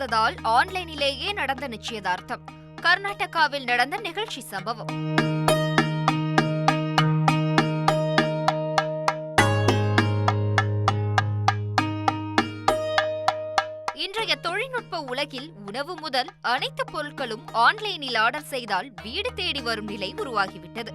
இல்லாததால் ஆன்லைனிலேயே நடந்த நிச்சயதார்த்தம். கர்நாடகாவில் நடந்த நிகழ்ச்சி சம்பவம். இன்றைய தொழில்நுட்ப உலகில் உணவு முதல் அனைத்து பொருட்களும் ஆன்லைனில் ஆர்டர் செய்தால் வீடு தேடி வரும் நிலை உருவாகிவிட்டது.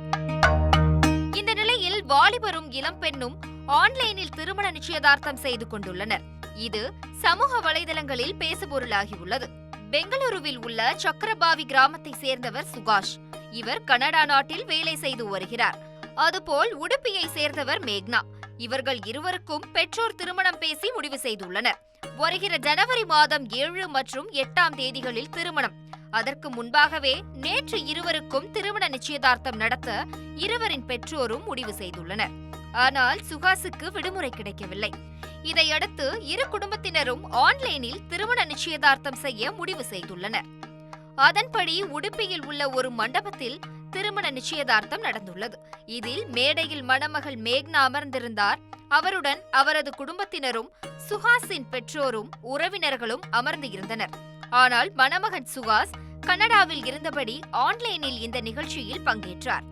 இந்த நிலையில் வாலிபரும் இளம் பெண்ணும் ஆன்லைனில் திருமண நிச்சயதார்த்தம் செய்து கொண்டுள்ளனர். இது சமூக வலைதளங்களில் பேசுபொருளாகியுள்ளது. பெங்களூருவில் உள்ள சக்கரபாவி கிராமத்தை சேர்ந்தவர் சுகாஷ். இவர் கனடா நாட்டில் வேலை செய்து வருகிறார். அதுபோல் உடுப்பியை சேர்ந்தவர் மேக்னா. இவர்கள் இருவருக்கும் பெற்றோர் திருமணம் பேசி முடிவு செய்துள்ளனர். வருகிற ஜனவரி மாதம் 7 மற்றும் 8ஆம் தேதிகளில் திருமணம். அதற்கு முன்பாகவே நேற்று இருவருக்கும் திருமண நிச்சயதார்த்தம் நடத்த இருவரின் பெற்றோரும் முடிவு செய்துள்ளனர். ஆனால் சுகாசுக்கு விடுமுறை கிடைக்கவில்லை. இதையடுத்து இரு குடும்பத்தினரும் ஆன்லைனில் திருமண நிச்சயதார்த்தம் செய்ய முடிவு செய்துள்ளனர். அதன்படி உடுப்பியில் உள்ள ஒரு மண்டபத்தில் திருமண நிச்சயதார்த்தம் நடந்துள்ளது. இதில் மேடையில் மணமகள் மேக்னா அமர்ந்திருந்தார். அவருடன் அவரது குடும்பத்தினரும் சுஹாஸின் பெற்றோரும் உறவினர்களும் அமர்ந்து இருந்தனர். ஆனால் மணமகன் சுஹாஸ் கனடாவில் இருந்தபடி ஆன்லைனில் இந்த நிகழ்ச்சியில் பங்கேற்றார்.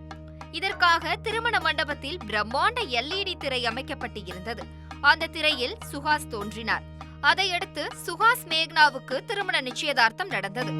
இதற்காக திருமண மண்டபத்தில் பிரம்மாண்ட LED திரை அமைக்கப்பட்டு இருந்தது. அந்த திரையில் சுஹாஸ் தோன்றினார். அதையடுத்து சுஹாஸ் மேக்னாவுக்கு திருமண நிச்சயதார்த்தம் நடந்தது.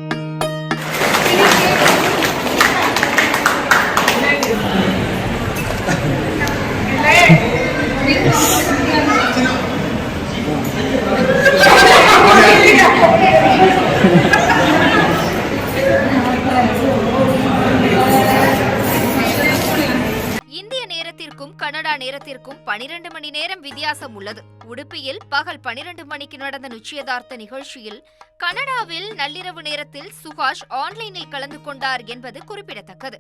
இந்திய நேரத்திற்கும் கனடா நேரத்திற்கும் 12 மணி நேரம் வித்தியாசம் உள்ளது. உடுப்பியில் பகல் 12 மணிக்கு நடந்த நிச்சயதார்த்த நிகழ்ச்சியில் கனடாவில் நள்ளிரவு நேரத்தில் சுகாஷ் ஆன்லைனில் கலந்து கொண்டார் என்பது குறிப்பிடத்தக்கது.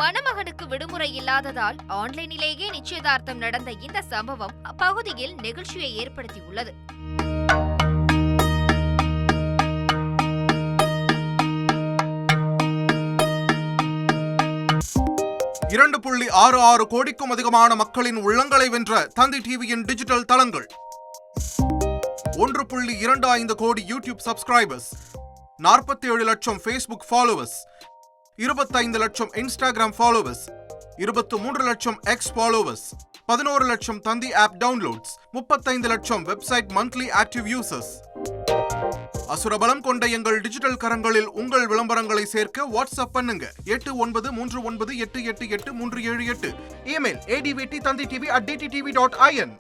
மணமகனுக்கு விடுமுறை இல்லாததால் ஆன்லைனிலேயே நிச்சயதார்த்தம் நடந்த இந்த சம்பவம் அப்பகுதியில் நெகிழ்ச்சியை ஏற்படுத்தியுள்ளது. 2.66 கோடிக்கும் அதிகமான மக்களின் உள்ளங்களை வென்ற தந்தி டிவியின் டிஜிட்டல் தளங்கள், 1.25 கோடி யூடியூப் சப்ஸ்கிரைபர்ஸ், 47 லட்சம் ஃபேஸ்புக் ஃபாலோவர்ஸ், 25 லட்சம் இன்ஸ்டாகிராம் ஃபாலோவர்ஸ், 23 லட்சம் எக்ஸ் ஃபாலோவர்ஸ், 11 லட்சம் தந்தி ஆப் டவுன்லோட்ஸ், 35 லட்சம் வெப்சைட் மந்த்லி ஆக்டிவ் யூசர்ஸ். அசுரபலம் கொண்ட எங்கள் டிஜிட்டல் கரங்களில் உங்கள் விளம்பரங்களை சேர்க்க வாட்ஸ்அப் பண்ணுங்க 8939888378. Email advt@dttv.in.